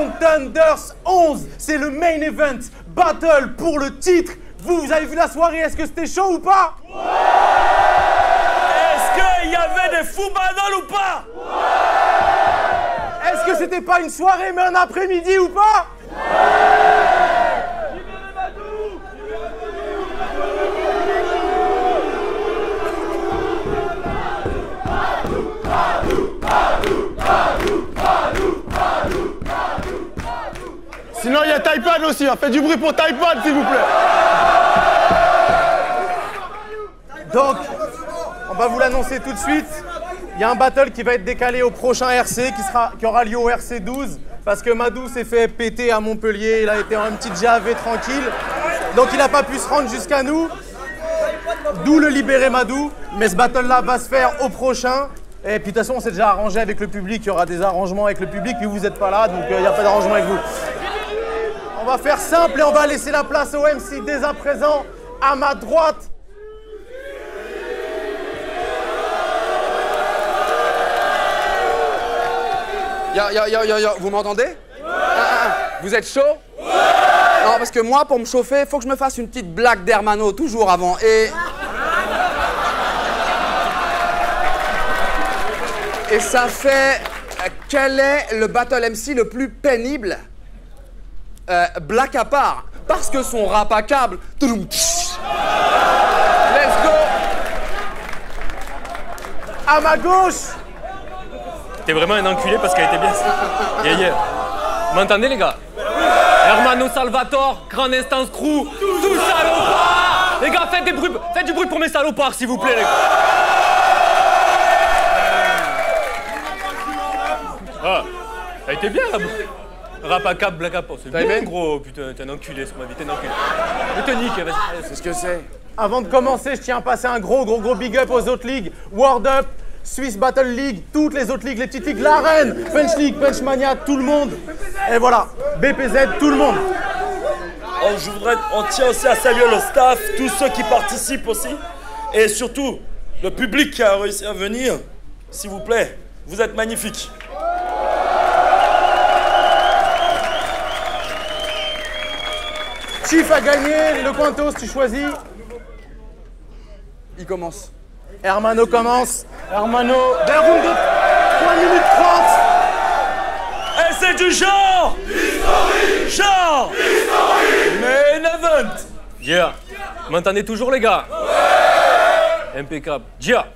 Contenders 11, c'est le main event, battle pour le titre. Vous avez vu la soirée, est-ce que c'était chaud ou pas? Ouais. Est-ce qu'il y avait des fous battles ou pas? Ouais. Est-ce que c'était pas une soirée mais un après-midi ou pas? Sinon, il y a Taipan aussi, hein. Faites du bruit pour Taipan, s'il vous plaît. Donc, on va vous l'annoncer tout de suite. Il y a un battle qui va être décalé au prochain RC, qui aura lieu au RC 12, parce que Madou s'est fait péter à Montpellier, il a été en une petite JAV tranquille, donc il n'a pas pu se rendre jusqu'à nous, d'où le libérer Madou, mais ce battle-là va se faire au prochain. Et puis de toute façon, on s'est déjà arrangé avec le public, il y aura des arrangements avec le public, puis vous n'êtes pas là, donc il n'y a pas d'arrangement avec vous. On va faire simple et on va laisser la place au MC dès à présent, à ma droite. Yo, vous m'entendez? Vous êtes chaud? Non, parce que moi, pour me chauffer, faut que je me fasse une petite blague d'Hermano, toujours avant. Et ça fait... Quel est le battle MC le plus pénible? Black à part. Parce que son rap à câble... Let's go! À ma gauche! T'es vraiment un enculé parce qu'elle était bien. Yeah. M'entendez les gars? Hermano Salvatore, Grande Instance Crew, tout salopard! Les gars, faites du bruit pour mes salopards, s'il vous plaît, les gars. Ah, elle était bien là. Rap à cap, black à port. C'est bien gros, putain, t'es un enculé sur ma vie, t'es un enculé. Je te nique, vas-y. C'est ce que c'est. Avant de commencer, je tiens à passer un gros big up aux autres ligues. World Up, Swiss Battle League, toutes les autres ligues, les petites ligues, l'Arène, Punch League, Punch Mania, tout le monde. Et voilà, BPZ, tout le monde. On tient aussi à saluer le staff, tous ceux qui participent aussi. Et surtout, le public qui a réussi à venir. S'il vous plaît, vous êtes magnifiques. Chief a gagné, le Quantos, tu choisis. Il commence. Hermano commence. Hermano, d'un round de 3 minutes 30. Et c'est du genre! History! Genre! History! Main event! Yeah. M'entendez toujours les gars? Ouais. Impeccable. Yeah.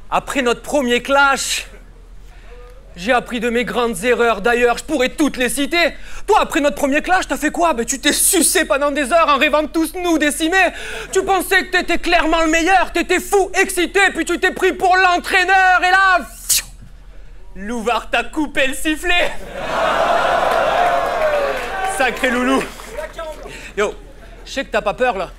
Après notre premier clash, j'ai appris de mes grandes erreurs. D'ailleurs, je pourrais toutes les citer. Toi, après notre premier clash, t'as fait quoi? Ben, tu t'es sucé pendant des heures en rêvant de tous nous décimer. Tu pensais que t'étais clairement le meilleur, t'étais fou, excité, puis tu t'es pris pour l'entraîneur, et là... Louvard t'a coupé le sifflet. Sacré loulou. Yo, je sais que t'as pas peur, là.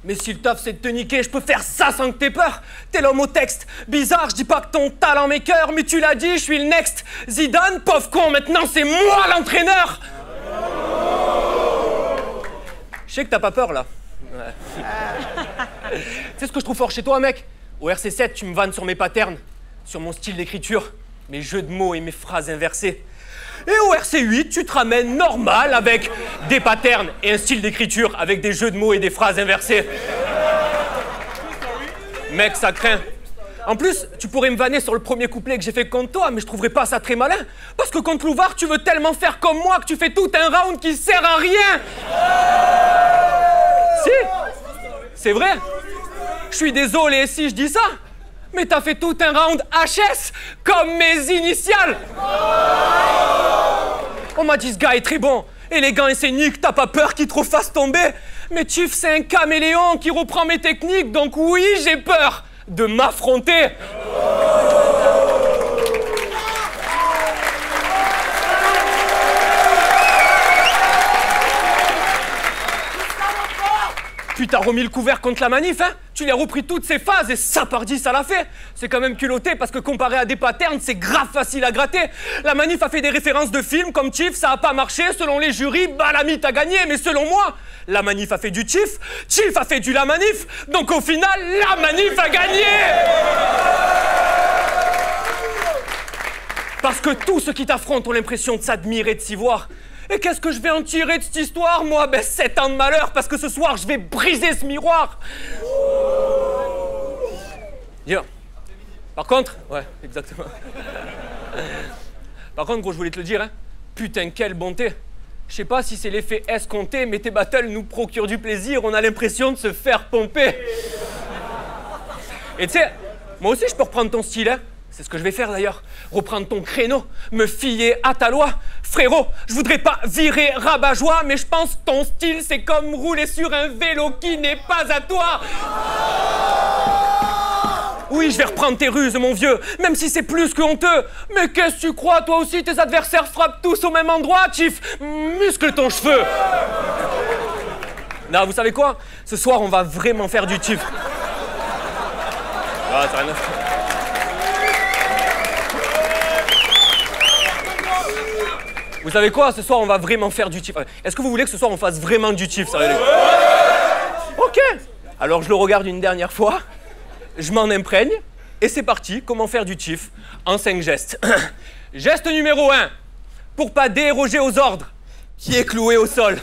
Mais si le taf c'est de te niquer, je peux faire ça sans que t'aies peur. T'es l'homme au texte. Bizarre, je dis pas que ton talent m'écoeure, mais tu l'as dit, je suis le next. Zidane, pauvre con, maintenant c'est moi l'entraîneur. Je sais que t'as pas peur, là. Ouais. Tu sais ce que je trouve fort chez toi, mec? Au RC7, tu me vannes sur mes patterns, sur mon style d'écriture, mes jeux de mots et mes phrases inversées. Et au RC8, tu te ramènes normal avec des patterns et un style d'écriture avec des jeux de mots et des phrases inversées. Mec, ça craint. En plus, tu pourrais me vanner sur le premier couplet que j'ai fait contre toi, mais je trouverais pas ça très malin. Parce que contre Louvard, tu veux tellement faire comme moi que tu fais tout un round qui sert à rien. Si, c'est vrai. Je suis désolé si je dis ça, mais t'as fait tout un round HS comme mes initiales. On m'a dit ce gars est très bon, élégant et scénique, t'as pas peur qu'il te refasse tomber. Mais Chief, c'est un caméléon qui reprend mes techniques, donc oui, j'ai peur de m'affronter. Puis t'as remis le couvert contre la manif, hein? Tu lui as repris toutes ses phases et ça pardi, ça l'a fait. C'est quand même culotté parce que comparé à des patterns, c'est grave facile à gratter. La manif a fait des références de films comme Chief, ça a pas marché. Selon les jurys, bah la mythe a gagné. Mais selon moi, la manif a fait du Chief, Chief a fait du la manif. Donc au final, la manif a gagné. Parce que tous ceux qui t'affrontent ont l'impression de s'admirer, de s'y voir. Et qu'est-ce que je vais en tirer de cette histoire, moi? Ben, 7 ans de malheur, parce que ce soir, je vais briser ce miroir. Bien. Par contre... Ouais, exactement. Par contre, gros, je voulais te le dire, hein. Putain, quelle bonté. Je sais pas si c'est l'effet escompté, mais tes battles nous procurent du plaisir. On a l'impression de se faire pomper. Et tu sais, moi aussi, je peux reprendre ton style, hein. C'est ce que je vais faire d'ailleurs. Reprendre ton créneau, me fier à ta loi. Frérot, je voudrais pas virer rabat-joie, mais je pense que ton style, c'est comme rouler sur un vélo qui n'est pas à toi. Oui, je vais reprendre tes ruses, mon vieux, même si c'est plus que honteux. Mais qu'est-ce que tu crois, toi aussi, tes adversaires frappent tous au même endroit, Chief. Muscle ton cheveu. Non, vous savez quoi? Ce soir, on va vraiment faire du Chief. Ah, ça rien à faire. Vous savez quoi? Ce soir, on va vraiment faire du Chief. Est-ce que vous voulez que ce soir, on fasse vraiment du Chief, sérieux? Ok. Alors, je le regarde une dernière fois. Je m'en imprègne. Et c'est parti. Comment faire du Chief en 5 gestes. Geste numéro 1. Pour pas déroger aux ordres. Qui est cloué au sol.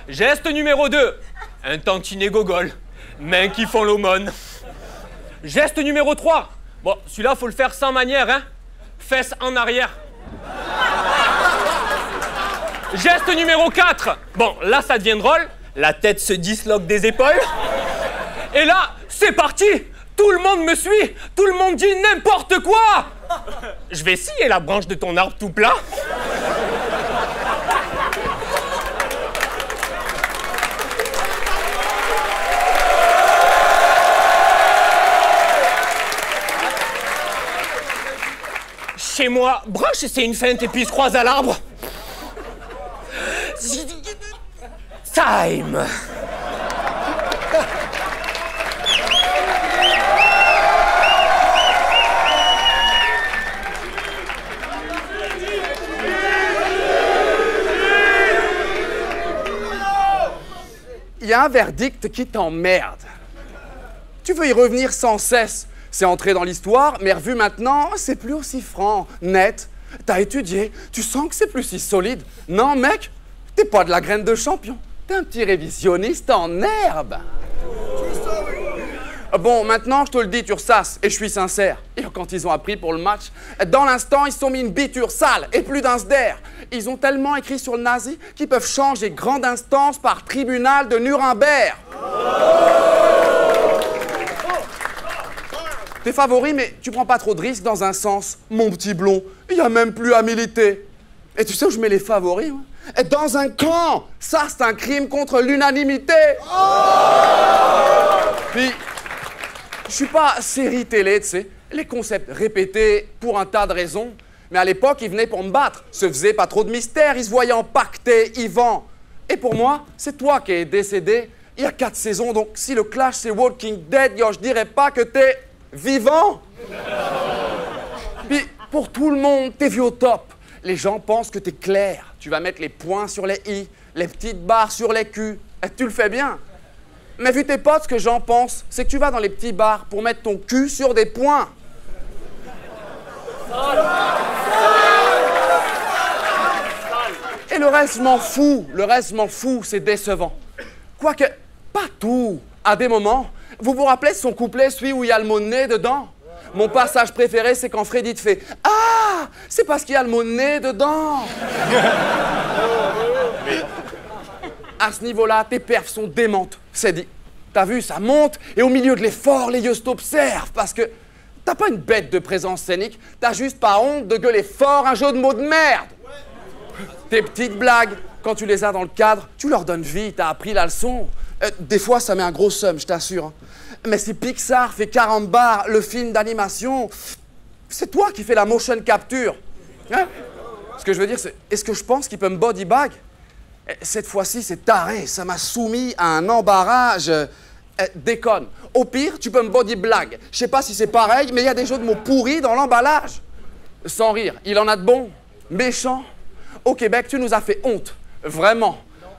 Geste numéro 2. Un tantinet gogol. Mains qui font l'aumône. Geste numéro 3. Bon, celui-là, faut le faire sans manière, hein. Fesses en arrière. Geste numéro 4. Bon, là, ça devient drôle. La tête se disloque des épaules. Et là, c'est parti. Tout le monde me suit. Tout le monde dit n'importe quoi. Je vais scier la branche de ton arbre tout plat. Chez moi, branche, c'est une feinte et puis se croise à l'arbre. Time. Il y a un verdict qui t'emmerde. Tu veux y revenir sans cesse. C'est entré dans l'histoire, mais revu maintenant, c'est plus aussi franc, net. T'as étudié, tu sens que c'est plus si solide. Non, mec, t'es pas de la graine de champion. T'es un petit révisionniste en herbe. Bon, maintenant, je te le dis, tu ressasses, et je suis sincère. Et quand ils ont appris pour le match, dans l'instant, ils se sont mis une biture sale et plus d'un d'air. Ils ont tellement écrit sur le nazi qu'ils peuvent changer grande instance par tribunal de Nuremberg. T'es favori, mais tu prends pas trop de risques dans un sens. Mon petit blond, il y a même plus à militer. Et tu sais où je mets les favoris, moi? Dans un camp. Ça, c'est un crime contre l'unanimité. Puis, je suis pas série télé, tu sais. Les concepts répétés pour un tas de raisons. Mais à l'époque, ils venaient pour me battre. Se faisait pas trop de mystère. Ils se voyaient empaquetés, Yvan. Et pour moi, c'est toi qui es décédé il y a 4 saisons. Donc, si le clash, c'est Walking Dead, yo, je dirais pas que t'es vivant. Puis, pour tout le monde, t'es vu au top. Les gens pensent que t'es clair. Tu vas mettre les points sur les i, les petites barres sur les q. Et tu le fais bien. Mais vu tes potes, ce que j'en pense, c'est que tu vas dans les petits bars pour mettre ton cul sur des points. Et le reste, je m'en fous. Le reste, je m'en fous. C'est décevant. Quoique, pas tout. À des moments, vous vous rappelez son couplet, celui où il y a le mot nez dedans? Mon passage préféré, c'est quand Freddy te fait « Ah, c'est parce qu'il y a le mot nez dedans !» À ce niveau-là, tes perfs sont démentes. C'est dit. T'as vu, ça monte, et au milieu de l'effort, les yeux t'observent, parce que t'as pas une bête de présence scénique, t'as juste pas honte de gueuler fort un jeu de mots de merde. Tes petites blagues, quand tu les as dans le cadre, tu leur donnes vie, t'as appris la leçon. Des fois, ça met un gros seum, je t'assure. Hein. Mais si Pixar fait 40 bars, le film d'animation, c'est toi qui fais la motion capture. Hein? Ce que je veux dire, c'est, est-ce que je pense qu'il peut me body bag? Cette fois-ci, c'est taré, ça m'a soumis à un embarras, déconne. Au pire, tu peux me body blague. Je sais pas si c'est pareil, mais il y a des jeux de mots pourris dans l'emballage. Sans rire, il en a de bons, méchants. Au Québec, tu nous as fait honte, vraiment.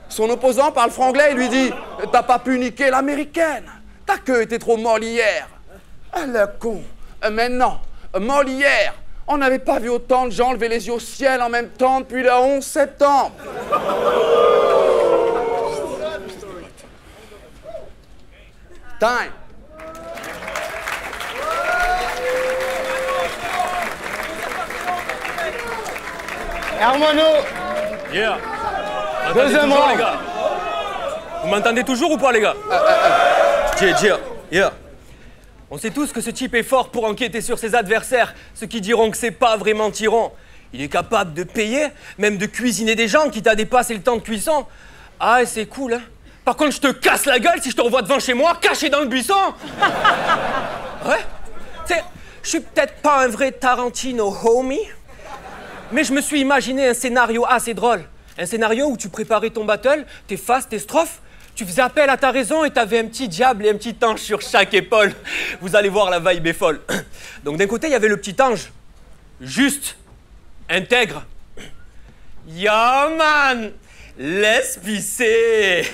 Son opposant parle franglais et lui dit « T'as pas pu niquer l'américaine. Ta queue était trop molle hier. » Ah, le con. Mais non, molle hier. On n'avait pas vu autant de gens lever les yeux au ciel en même temps depuis le 11 septembre. Time. Hermano, Yeah. M'entendez Deuxième toujours, round. les gars? Vous m'entendez toujours ou pas, les gars? Yeah. On sait tous que ce type est fort pour enquêter sur ses adversaires, ceux qui diront que c'est pas vraiment tyran. Il est capable de payer, même de cuisiner des gens qui t'a dépassé le temps de cuisson. Ah, et c'est cool, hein? Par contre, je te casse la gueule si je te revois devant chez moi, caché dans le buisson. Ouais. Tu sais, je suis peut-être pas un vrai Tarantino homie, mais je me suis imaginé un scénario assez drôle. Un scénario où tu préparais ton battle, tes phases, tes strophes, tu faisais appel à ta raison et t'avais un petit diable et un petit ange sur chaque épaule. Vous allez voir, la vibe est folle. Donc d'un côté, il y avait le petit ange, juste, intègre. Ya man, laisse pisser.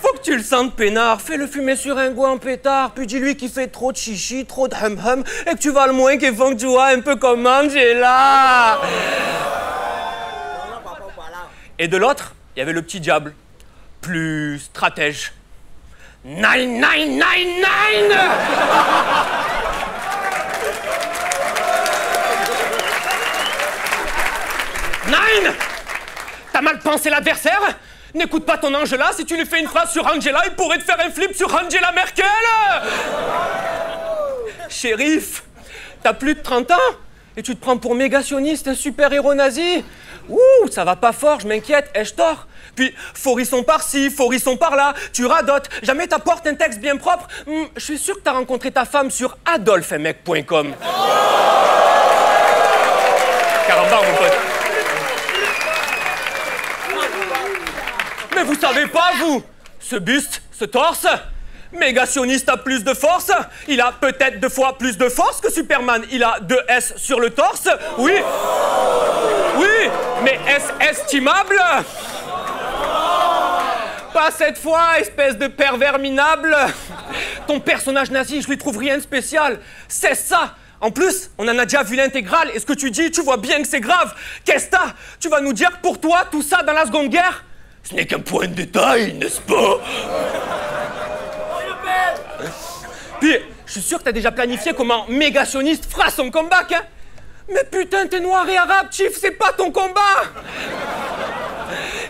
Faut que tu le sentes peinard, fais-le fumer sur un goût en pétard, puis dis-lui qu'il fait trop de chichi, trop de hum-hum, et que tu vas le moins qu'il faut que tu vois un peu comme Angela. Et de l'autre, il y avait le petit diable, plus stratège. 9999. Nine. T'as mal pensé l'adversaire? N'écoute pas ton ange là, si tu lui fais une phrase sur Angela, il pourrait te faire un flip sur Angela Merkel. Shérif, t'as plus de 30 ans et tu te prends pour méga sioniste, un super-héros nazi. Ouh, ça va pas fort, je m'inquiète, ai-je tort? Puis, forisson par-ci, forisson par-là, tu radotes, jamais t'apportes un texte bien propre. Je suis sûr que t'as rencontré ta femme sur adolphemec.com. Carambar, mon pote. Mais vous savez pas, vous, ce buste, ce torse, méga sioniste a plus de force. Il a peut-être 2 fois plus de force que Superman. Il a 2 S sur le torse. Oui. Oui, mais est-ce estimable? Pas cette fois, espèce de pervers minable. Ton personnage nazi, je lui trouve rien de spécial. C'est ça. En plus, on en a déjà vu l'intégrale. Et ce que tu dis, tu vois bien que c'est grave. Qu'est-ce que t'as? Tu vas nous dire que pour toi, tout ça dans la Seconde Guerre, ce n'est qu'un point de détail, n'est-ce pas? Puis, je suis sûr que t'as déjà planifié comment méga sioniste fera son comeback, hein? Mais putain, t'es noir et arabe, Chief, c'est pas ton combat!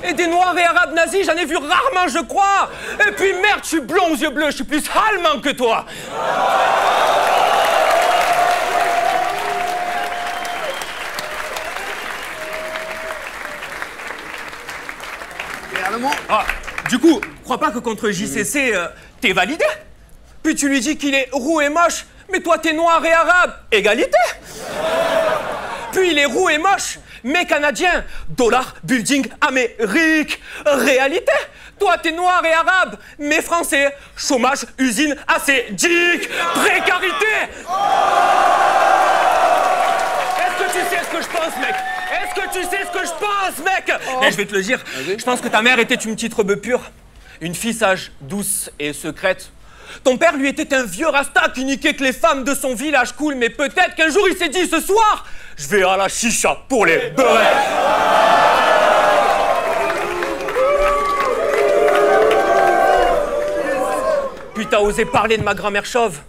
Et des noirs et arabes nazis, j'en ai vu rarement, je crois! Et puis merde, je suis blond aux yeux bleus, je suis plus allemand que toi! Ah, du coup, crois pas que contre JCC, t'es validé? Puis tu lui dis qu'il est roux et moche, mais toi t'es noir et arabe, égalité! Puis il est roux et moche, mais canadien, dollar, building, Amérique, réalité! Toi t'es noir et arabe, mais français, chômage, usine, acédique, précarité! Est-ce que tu sais ce que je pense, mec? Est-ce que tu sais ce que je pense, mec? Mais je vais te le dire, je pense que ta mère était une petite rebeu pure, une fille sage, douce et secrète. Ton père, lui, était un vieux rasta qui niquait que les femmes de son village cool, mais peut-être qu'un jour il s'est dit, ce soir, je vais à la chicha pour les beurrer. Puis t'as osé parler de ma grand-mère chauve.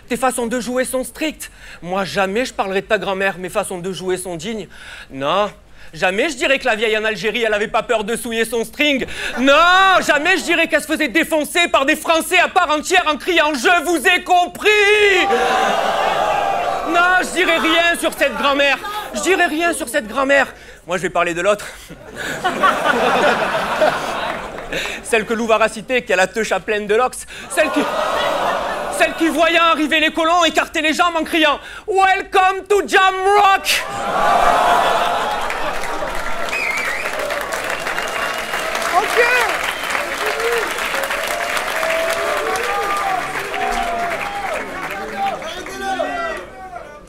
Tes façons de jouer sont strictes. Moi, jamais je parlerai de ta grand-mère. Mes façons de jouer sont dignes. Non, jamais je dirais que la vieille en Algérie, elle avait pas peur de souiller son string. Non, jamais je dirais qu'elle se faisait défoncer par des Français à part entière en criant « Je vous ai compris !» Non, je dirais rien sur cette grand-mère. Je dirais rien sur cette grand-mère. Moi, je vais parler de l'autre. Celle que Louvre a citée, qui a la teuche à pleine de lox. Celle qui, voyant arriver les colons, écartait les jambes en criant « Welcome to Jamrock !»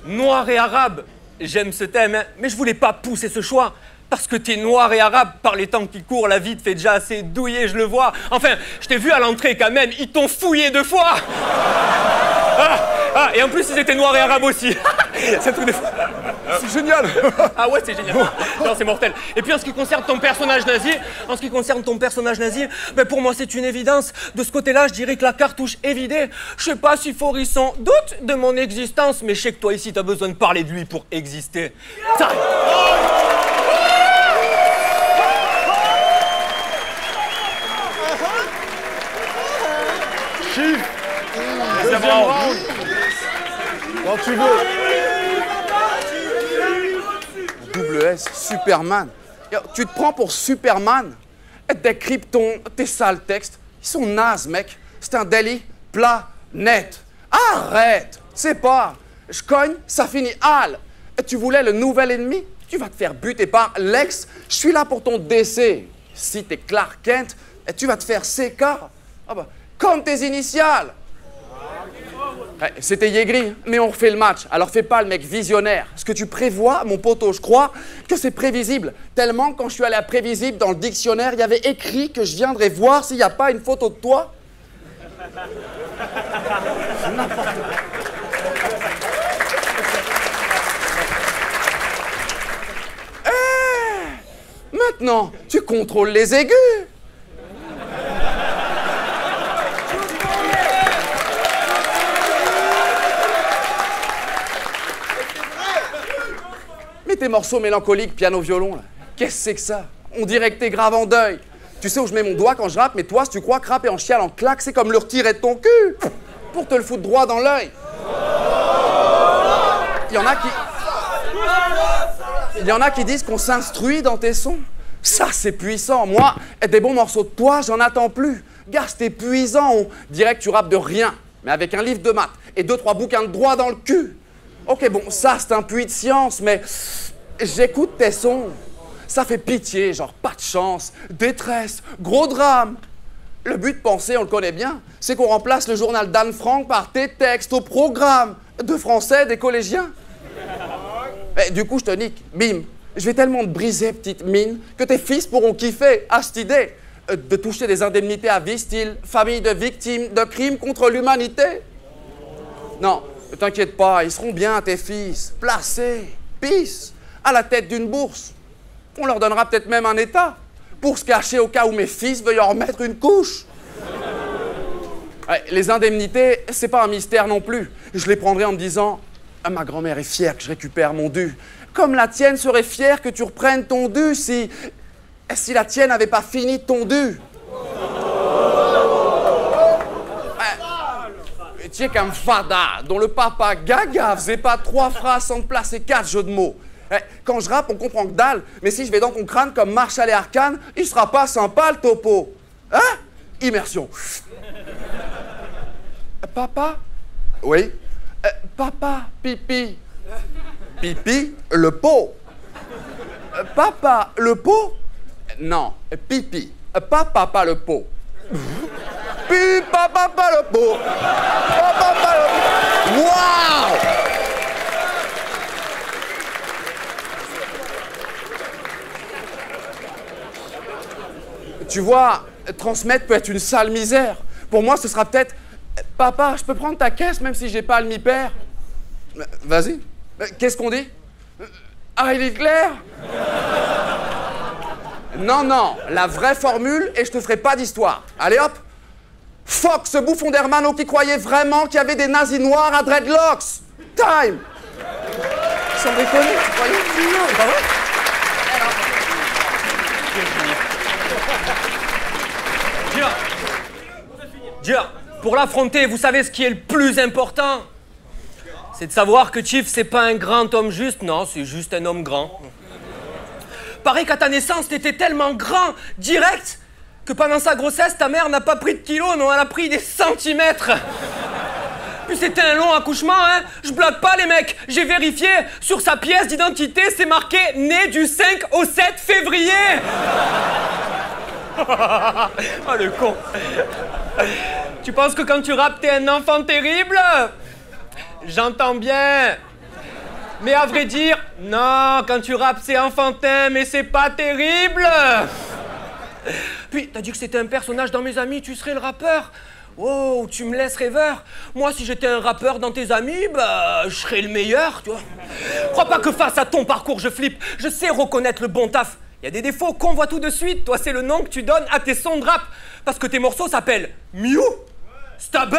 Noir et arabe, j'aime ce thème, hein, mais je voulais pas pousser ce choix. Parce que t'es noir et arabe, par les temps qui courent, la vie te fait déjà assez douiller, je le vois. Enfin, je t'ai vu à l'entrée quand même, ils t'ont fouillé 2 fois. Et en plus, ils étaient noirs et arabes aussi. C'est un truc de fou. C'est génial. Ah ouais, c'est génial. Non, c'est mortel. Et puis en ce qui concerne ton personnage nazi, ben pour moi c'est une évidence. De ce côté-là, je dirais que la cartouche est vidée. Je sais pas si Forisson doute de mon existence, mais je sais que toi ici t'as besoin de parler de lui pour exister. Chief. Deuxième round. Quand tu veux. Double S, Superman. Yo, tu te prends pour Superman? Tes kryptons, tes sales textes, ils sont nazes, mec. C'est un délit plat, net. Arrête. C'est pas. Je cogne, ça finit Al. Tu voulais le nouvel ennemi? Tu vas te faire buter par Lex. Je suis là pour ton décès. Si t'es Clark Kent, tu vas te faire CK. Ah bah, comme tes initiales. C'était Yegri, mais on refait le match. Alors fais pas le mec visionnaire. Ce que tu prévois, mon poteau, je crois que c'est prévisible. Tellement que quand je suis allé à prévisible, dans le dictionnaire, il y avait écrit que je viendrais voir s'il n'y a pas une photo de toi. Maintenant, tu contrôles les aigus. Mais tes morceaux mélancoliques, piano-violon, là, qu'est-ce que c'est que ça? On dirait que t'es grave en deuil. Tu sais où je mets mon doigt quand je rappe, mais toi, si tu crois que rapper en chiale, en claque, c'est comme le retirer de ton cul pour te le foutre droit dans l'œil. Il y en a qui disent qu'on s'instruit dans tes sons. Ça, c'est puissant. Moi, des bons morceaux de toi, j'en attends plus. Gars, c'est épuisant. On dirait que tu rappes de rien, mais avec un livre de maths et 2-3 bouquins de droit dans le cul. Ok, bon, ça, c'est un puits de science, mais j'écoute tes sons. Ça fait pitié, genre pas de chance, détresse, gros drame. Le but de penser, on le connaît bien, c'est qu'on remplace le journal d'Anne Frank par tes textes au programme de français des collégiens. Et du coup, je te nique, bim. Je vais tellement te briser, petite mine, que tes fils pourront kiffer à cette idée de toucher des indemnités à vie, style famille de victimes de crimes contre l'humanité. Non, ne t'inquiète pas, ils seront bien, tes fils, placés, pisse, à la tête d'une bourse. On leur donnera peut-être même un état pour se cacher au cas où mes fils veuillent en remettre une couche. Ouais, les indemnités, c'est pas un mystère non plus. Je les prendrai en me disant « Ma grand-mère est fière que je récupère mon dû. » Comme la tienne serait fière que tu reprennes ton dû si la tienne n'avait pas fini ton dû. Tu es comme Fada, dont le papa Gaga faisait pas 3 phrases sans te placer 4 jeux de mots. Quand je rappe, on comprend que dalle, mais si je vais dans ton crâne comme Marshall et Arkane, il sera pas sympa le topo. Hein? Immersion. Papa? Oui? Papa, pipi. Pipi, le pot. Papa, le pot? Non, pipi. Papa, pas le pot. Papa, pas le pot. Papa, pas le pot. Waouh! Tu vois, transmettre peut être une sale misère. Pour moi, ce sera peut-être « Papa, je peux prendre ta caisse même si j'ai pas le mi-père ?» Vas-y. Qu'est-ce qu'on dit? Heil Hitler? Non, non, la vraie formule et je te ferai pas d'histoire. Allez hop! Fuck ce bouffon d'Hermano qui croyait vraiment qu'il y avait des nazis noirs à dreadlocks! Time! Sans déconner, tu croyais? C'est pas vrai? Dia, pour l'affronter, vous savez ce qui est le plus important? C'est de savoir que Chief, c'est pas un grand homme juste, non, c'est juste un homme grand. Pareil qu'à ta naissance, t'étais tellement grand, direct, que pendant sa grossesse, ta mère n'a pas pris de kilos, non, elle a pris des centimètres. Puis c'était un long accouchement, hein. Je blague pas, les mecs. J'ai vérifié, sur sa pièce d'identité, c'est marqué « Né du 5 au 7 février ». Oh, le con. Tu penses que quand tu rappes, t'es un enfant terrible? J'entends bien. Mais à vrai dire, non, quand tu rappes, c'est enfantin, mais c'est pas terrible. Puis, t'as dit que c'était un personnage dans Mes Amis, tu serais le rappeur. Oh, tu me laisses rêveur. Moi, si j'étais un rappeur dans tes amis, bah, je serais le meilleur, tu vois. Crois pas que face à ton parcours, je flippe. Je sais reconnaître le bon taf. Il y a des défauts qu'on voit tout de suite. Toi, c'est le nom que tu donnes à tes sons de rap. Parce que tes morceaux s'appellent Mew, Stabber,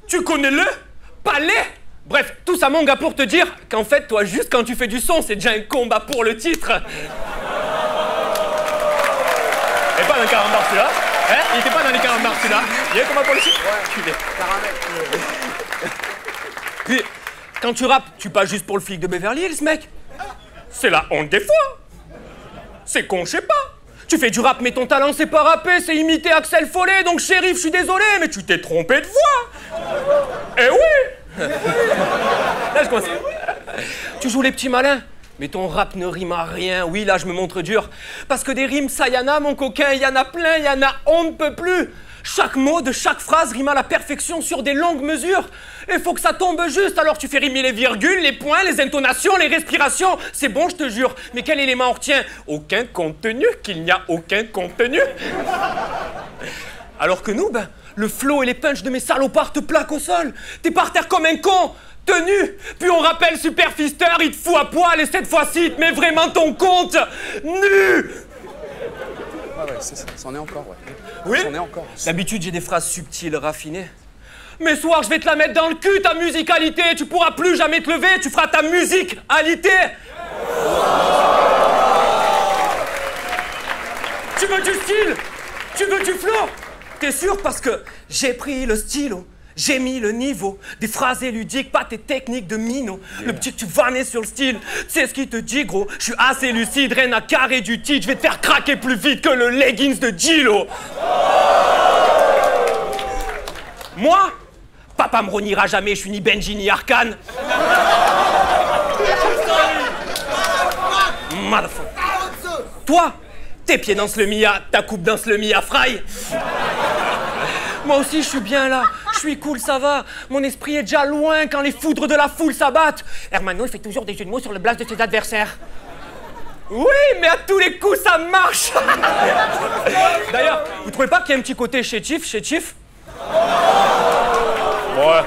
tu connais le Palais. Bref, tout ça, mon gars, pour te dire qu'en fait, toi, juste quand tu fais du son, c'est déjà un combat pour le titre. Et pas dans le 40 bars, celui-là. Hein? Il était pas dans les 40 bars, celui-là. Il y a un combat pour le titre. Ouais, caramel. Puis, quand tu rappes, tu pas juste pour le flic de Beverly Hills, mec. C'est la honte des fois. C'est con, je sais pas. Tu fais du rap, mais ton talent, c'est pas rapper, c'est imiter Axel Follet. Donc, shérif, je suis désolé, mais tu t'es trompé de voix. Eh oui. Là, je commence. Tu joues les petits malins, mais ton rap ne rime à rien. Oui, là, je me montre dur. Parce que des rimes, ça y en a, mon coquin, y en a plein, y en a, on ne peut plus. Chaque mot de chaque phrase rime à la perfection sur des longues mesures. Il faut que ça tombe juste, alors tu fais rimer les virgules, les points, les intonations, les respirations. C'est bon, je te jure. Mais quel élément on retient? Aucun contenu, qu'il n'y a aucun contenu. Alors que nous, ben, le flow et les punchs de mes salopards te plaquent au sol. T'es par terre comme un con, tenu. Puis on rappelle Super Fister, il te fout à poil et cette fois-ci, il te met vraiment ton compte nu. Ouais, c'est ça, c'en est encore, ouais. Oui? C'en est encore. D'habitude, j'ai des phrases subtiles, raffinées. Mais soir, je vais te la mettre dans le cul, ta musicalité. Tu pourras plus jamais te lever, tu feras ta musique-alité. Tu veux du style? Tu veux du flow? T'es sûr? Parce que j'ai pris le stylo. J'ai mis le niveau, des phrases ludiques, pas tes techniques de minot. Le petit que tu vannais sur le style, c'est ce qui te dit gros. Je suis assez lucide, rien à carrer du titre. Je vais te faire craquer plus vite que le leggings de Gilo. Moi, papa me reniera jamais, je suis ni Benji ni Arcane. Motherfucker. Toi, tes pieds dansent le Mia, ta coupe danse le Mia Fry. Moi aussi, je suis bien là. Je suis cool, ça va. Mon esprit est déjà loin quand les foudres de la foule s'abattent. Hermano, il fait toujours des jeux de mots sur le blast de ses adversaires. Oui, mais à tous les coups, ça marche. D'ailleurs, vous trouvez pas qu'il y a un petit côté chétif? Ouais.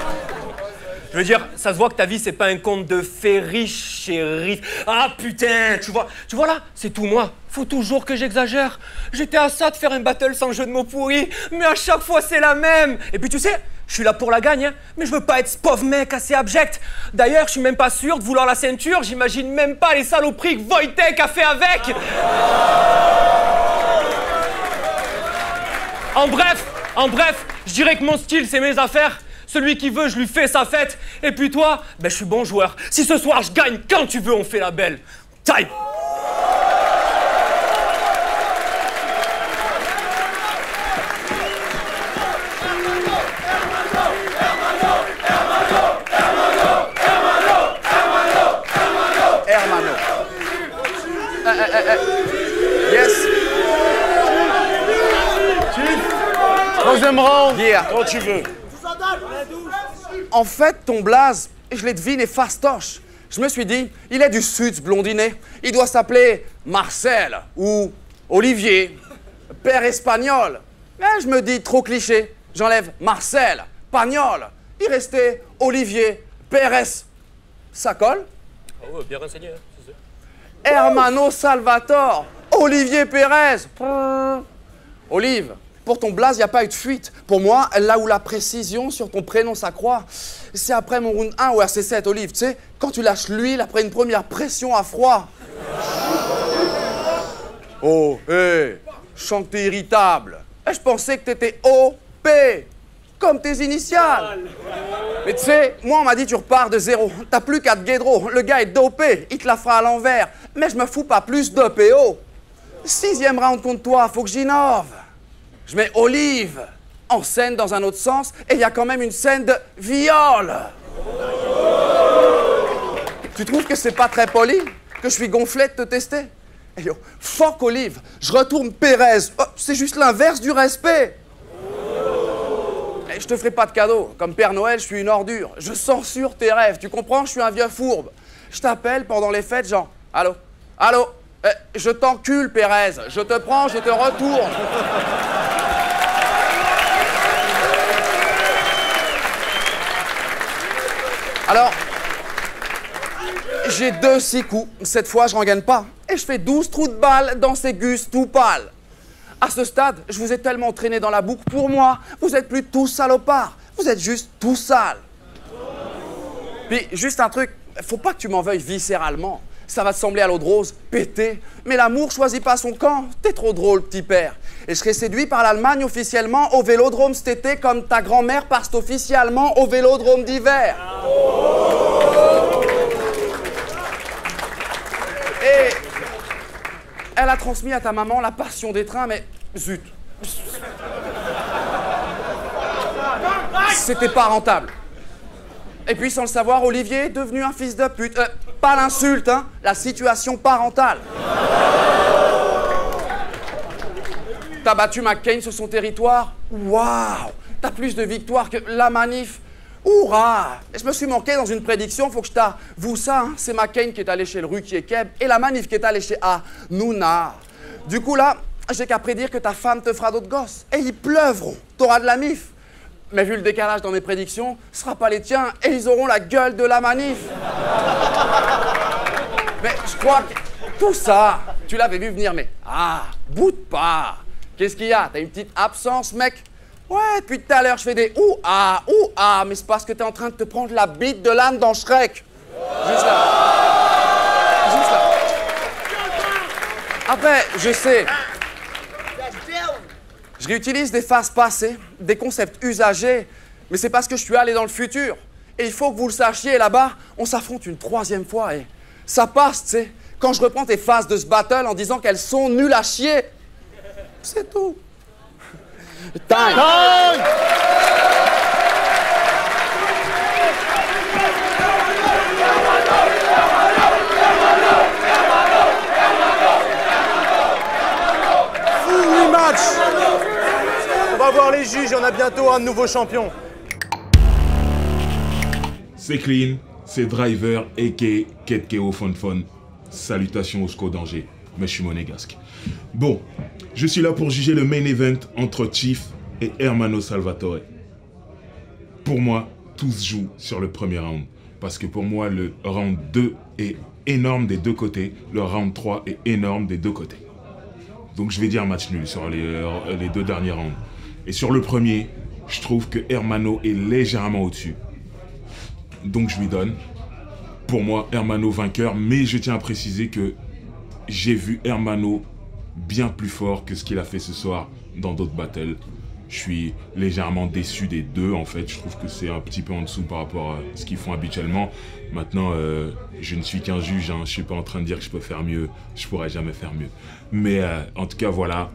Je veux dire, ça se voit que ta vie, c'est pas un conte de fées riches, shérif. Ah putain, tu vois là, c'est tout moi. Faut toujours que j'exagère. J'étais à ça de faire un battle sans jeu de mots pourris, mais à chaque fois, c'est la même. Et puis tu sais, je suis là pour la gagne, hein, mais je veux pas être ce pauvre mec assez abject. D'ailleurs, je suis même pas sûr de vouloir la ceinture. J'imagine même pas les saloperies que Wojtek a fait avec. En bref, je dirais que mon style, c'est mes affaires. Celui qui veut, je lui fais sa fête. Et puis toi, ben je suis bon joueur. Si ce soir je gagne, quand tu veux, on fait la belle. Time. Hermano. Yes. Troisième round. Yeah. Quand tu veux. En fait, ton blaze, je l'ai deviné fastoche. Je me suis dit, il est du sud, ce blondinet. Il doit s'appeler Marcel ou Olivier, père espagnol. Mais je me dis, trop cliché. J'enlève Marcel, Pagnol. Il restait Olivier, Pérez. Ça colle? Ah ouais, bien renseigné, hein, c'est ça. Hermano Salvatore, Olivier Pérez. Olive, pour ton blaze, il n'y a pas eu de fuite. Pour moi, là où la précision sur ton prénom s'accroît, c'est après mon round 1 ou RC7, Olive. Tu sais, quand tu lâches l'huile après une première pression à froid. Oh, hé, je sens que t'es irritable. Et je pensais que t'étais OP, comme tes initiales. Mais tu sais, moi, on m'a dit tu repars de zéro. T'as plus qu'à te guédro. Le gars est dopé, il te la fera à l'envers. Mais je me fous pas plus de PO. 6e round contre toi, faut que j'innove. Je mets Olive en scène dans un autre sens, et il y a quand même une scène de viol. Tu trouves que c'est pas très poli? Que je suis gonflé de te tester? Eh yo, fuck Olive, je retourne Pérez. Oh, c'est juste l'inverse du respect. Et je te ferai pas de cadeau. Comme Père Noël, je suis une ordure. Je censure tes rêves, tu comprends? Je suis un vieux fourbe. Je t'appelle pendant les fêtes, genre, allô? Allô? Je t'encule, Pérez. Je te prends, je te retourne. Alors, j'ai 2-6 coups. Cette fois, je n'en gagne pas. Et je fais 12 trous de balle dans ces gus tout pâles. À ce stade, je vous ai tellement traîné dans la boucle. Pour moi, vous êtes plus tous salopards. Vous êtes juste tout sales. Puis, juste un truc. Faut pas que tu m'en veuilles viscéralement. Ça va te sembler à l'eau de rose, pété. Mais l'amour choisit pas son camp. T'es trop drôle, petit père. Et je serai séduit par l'Allemagne officiellement au vélodrome cet été, comme ta grand-mère passe officiellement au vélodrome d'hiver. Et elle a transmis à ta maman la passion des trains, mais zut. C'était pas rentable. Et puis, sans le savoir, Olivier est devenu un fils de pute. Pas l'insulte, hein, la situation parentale. T'as battu McCain sur son territoire? Waouh! T'as plus de victoires que la manif? Hourra! Je me suis manqué dans une prédiction, faut que je t'avoue ça, hein. C'est McCain qui est allé chez le Ruquier Keb et la manif qui est allée chez Hanouna. Du coup, là, j'ai qu'à prédire que ta femme te fera d'autres gosses. Et ils pleuvront. T'auras de la mif. Mais vu le décalage dans mes prédictions, ce sera pas les tiens et ils auront la gueule de la manif. Mais je crois que tout ça, tu l'avais vu venir, mais boude pas. Qu'est-ce qu'il y a? T'as une petite absence, mec? Ouais, depuis tout à l'heure, je fais des ouah, mais c'est parce que t'es en train de te prendre la bite de l'âne dans Shrek. Juste là. Juste là. Après, je sais. Je réutilise des phases passées, des concepts usagés, mais c'est parce que je suis allé dans le futur. Et il faut que vous le sachiez, là-bas, on s'affronte une 3e fois et ça passe, tu sais. Quand je reprends tes phases de ce battle en disant qu'elles sont nulles à chier, c'est tout. Time! Rematch! On va voir les juges, on a bientôt un nouveau champion. C'est Clean, c'est Driver, a.k.a. Ketkeo Fonfon. Salutations au SCO d'Angers, mais je suis monégasque. Bon, je suis là pour juger le main event entre Chief et Hermano Salvatore. Pour moi, tout se joue sur le premier round. Parce que pour moi, le round 2 est énorme des deux côtés. Le round 3 est énorme des deux côtés. Donc je vais dire match nul sur les deux derniers rounds. Et sur le premier, je trouve que Hermano est légèrement au-dessus. Donc je lui donne. Pour moi, Hermano vainqueur. Mais je tiens à préciser que j'ai vu Hermano bien plus fort que ce qu'il a fait ce soir dans d'autres battles. Je suis légèrement déçu des deux, en fait. Je trouve que c'est un petit peu en dessous par rapport à ce qu'ils font habituellement. Maintenant, je ne suis qu'un juge, hein. Je ne suis pas en train de dire que je peux faire mieux. Je ne pourrai jamais faire mieux. Mais en tout cas, voilà.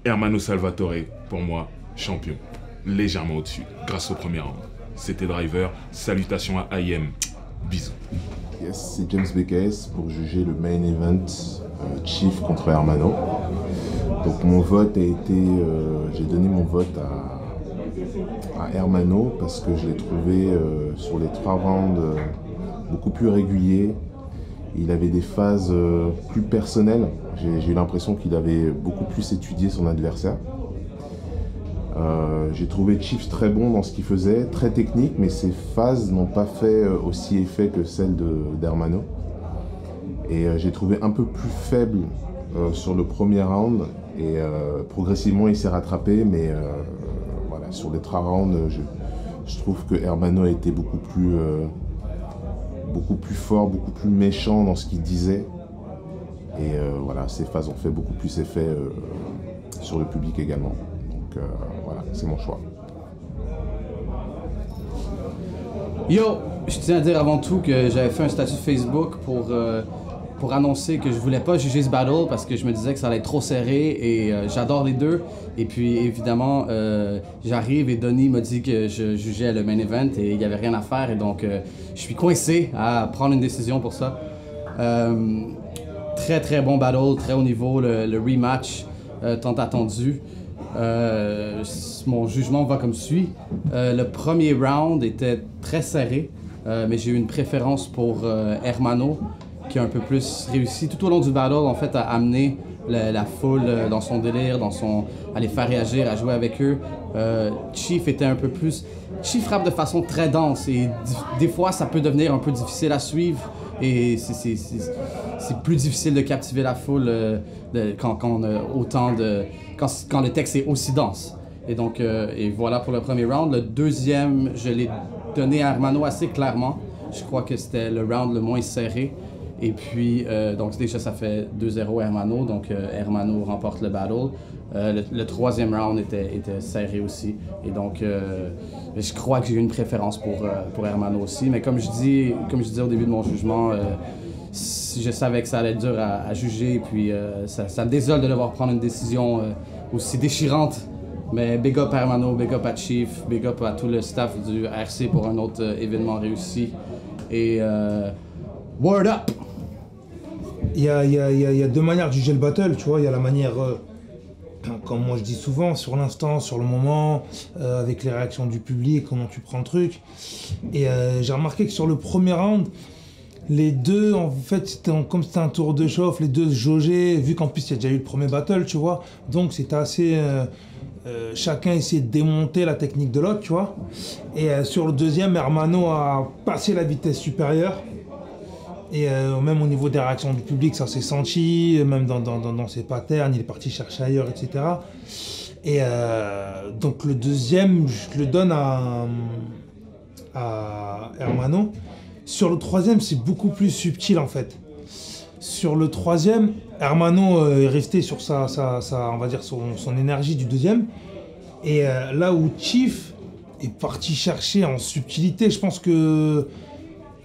Hermano Salvatore, pour moi, champion. Légèrement au-dessus, grâce au premier round. C'était Driver. Salutations à IM. Bisous. Yes, c'est James BKS pour juger le main event Chief contre Hermano. Donc mon vote a été, j'ai donné mon vote à Hermano parce que je l'ai trouvé sur les 3 rounds beaucoup plus régulier. Il avait des phases plus personnelles. J'ai eu l'impression qu'il avait beaucoup plus étudié son adversaire. J'ai trouvé Chief très bon dans ce qu'il faisait, très technique, mais ses phases n'ont pas fait aussi effet que celles d'Hermano. Et j'ai trouvé un peu plus faible sur le premier round. Et progressivement, il s'est rattrapé, mais voilà, sur les 3 rounds, je trouve que Hermano a été beaucoup plus fort, beaucoup plus méchant dans ce qu'il disait. Et voilà, ses phases ont fait beaucoup plus effet sur le public également. Donc voilà, c'est mon choix. Yo, je tiens à dire avant tout que j'avais fait un statut Facebook pour annoncer que je voulais pas juger ce battle parce que je me disais que ça allait être trop serré et j'adore les deux. Et puis évidemment, j'arrive et Donnie m'a dit que je jugeais le main event et il n'y avait rien à faire et donc je suis coincé à prendre une décision pour ça. Très très bon battle, très haut niveau, le rematch tant attendu. Mon jugement va comme suit. Le premier round était très serré, mais j'ai eu une préférence pour Hermano, qui a un peu plus réussi tout au long du battle en fait à amener la foule dans son délire, à les faire réagir, à jouer avec eux. Chief était un peu plus... Chief frappe de façon très dense et des fois ça peut devenir un peu difficile à suivre et c'est plus difficile de captiver la foule quand on a autant de... quand le texte est aussi dense. Et donc, et voilà pour le premier round. Le deuxième, je l'ai donné à Hermano assez clairement. Je crois que c'était le round le moins serré. Et puis, donc déjà, ça fait 2-0 Hermano. Donc, Hermano remporte le battle. Le troisième round était serré aussi. Et donc, je crois que j'ai eu une préférence pour Hermano aussi. Mais comme je disais au début de mon jugement, je savais que ça allait être dur à juger. Et puis, ça me désole de devoir prendre une décision aussi déchirante. Mais big up à Hermano, big up à Chief, big up à tout le staff du RC pour un autre événement réussi. Et word up! Il y a deux manières de juger le battle, tu vois. Il y a la manière, comme moi je dis souvent, sur l'instant, sur le moment, avec les réactions du public, comment tu prends le truc. Et j'ai remarqué que sur le premier round, les deux, en fait, comme c'était un tour de chauffe, les deux se jaugeaient, vu qu'en plus il y a déjà eu le premier battle, tu vois. Donc c'était assez... chacun essayait de démonter la technique de l'autre, tu vois. Et sur le deuxième, Hermano a passé la vitesse supérieure. Et même au niveau des réactions du public, ça s'est senti, même dans ses patterns, il est parti chercher ailleurs, etc. Et donc le deuxième, je le donne à Hermano. Sur le troisième, c'est beaucoup plus subtil en fait. Sur le troisième, Hermano est resté sur on va dire son énergie du deuxième. Et là où Chief est parti chercher en subtilité, je pense que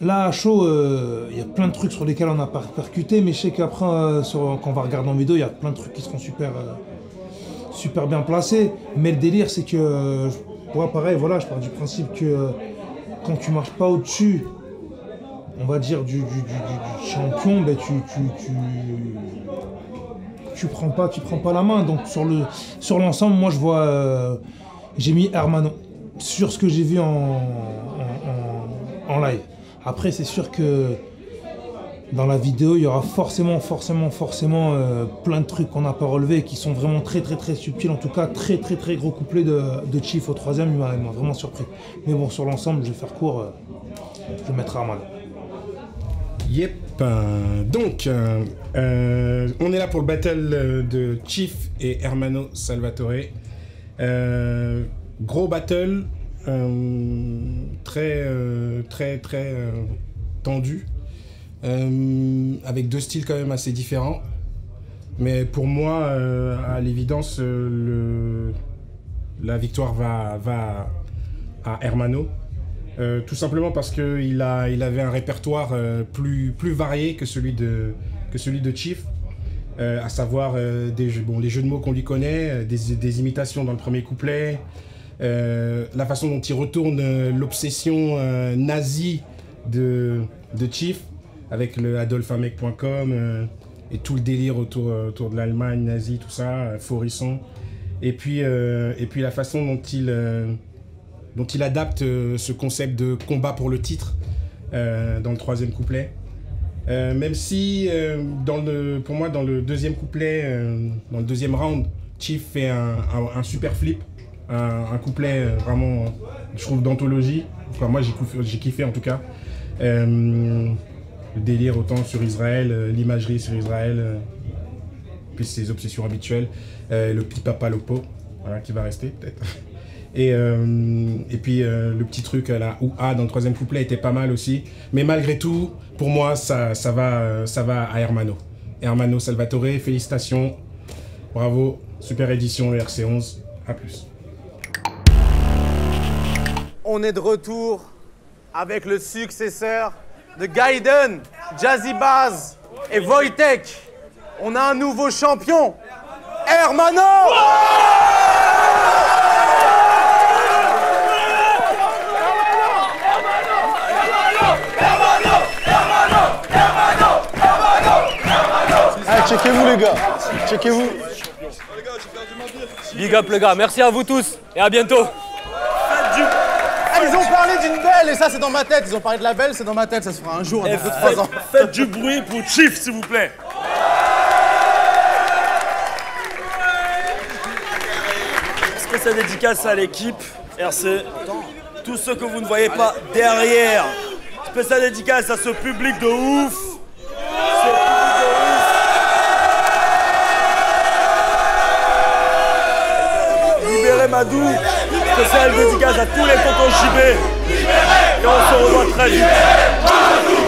là, à chaud, il y a plein de trucs sur lesquels on n'a pas percuté, mais je sais qu'après, quand on va regarder en vidéo, il y a plein de trucs qui seront super bien placés. Mais le délire, c'est que, moi, pareil, voilà, je pars du principe que quand tu marches pas au-dessus, on va dire, du champion, ben tu prends pas la main. Donc sur l'ensemble, moi je vois, j'ai mis Hermano sur ce que j'ai vu en live. Après c'est sûr que dans la vidéo il y aura forcément plein de trucs qu'on n'a pas relevés qui sont vraiment très subtils. En tout cas très gros couplet de Chief au troisième, il m'a vraiment surpris. Mais bon, sur l'ensemble, je vais faire court, je vais mettre Hermano. Yep. Donc, on est là pour le battle de Chief et Hermano Salvatore. Gros battle, très tendu, avec deux styles quand même assez différents. Mais pour moi, à l'évidence, la victoire va à Hermano. Tout simplement parce qu'il avait un répertoire plus varié que celui de Chief, à savoir les jeux de mots qu'on lui connaît, des imitations dans le premier couplet, la façon dont il retourne l'obsession nazie de Chief avec le adolphamec.com et tout le délire autour de l'Allemagne nazie, tout ça, Forisson, et puis la façon dont il adapte ce concept de combat pour le titre dans le troisième couplet. Même si, pour moi, dans le deuxième couplet, dans le deuxième round, Chief fait un super flip, un couplet vraiment, je trouve, d'anthologie. Enfin, moi, j'ai kiffé en tout cas. Le délire autant sur Israël, l'imagerie sur Israël, puis ses obsessions habituelles, le petit papa Lopo, voilà, qui va rester peut-être. Et puis le petit truc à la OUA dans le troisième couplet était pas mal aussi. Mais malgré tout, pour moi, ça va à Hermano. Hermano Salvatore, félicitations. Bravo, super édition le RC11. A plus. On est de retour avec le successeur de Gaiden, Jazzy Baz et Wojtek. On a un nouveau champion, Hermano! Checkez-vous les gars, checkez-vous. Big up les gars, merci à vous tous et à bientôt. Ils ont parlé d'une belle et ça c'est dans ma tête. Ils ont parlé de la belle, c'est dans ma tête, ça se fera un jour, dans 2-3 ans. Faites du bruit pour Chief s'il vous plaît. Spéciale dédicace à l'équipe RC. Tous ceux que vous ne voyez pas derrière. Spéciale dédicace à ce public de ouf. Libérez Madou. Spéciale dédicace à tous les tontons JB. Et on se revoit très vite.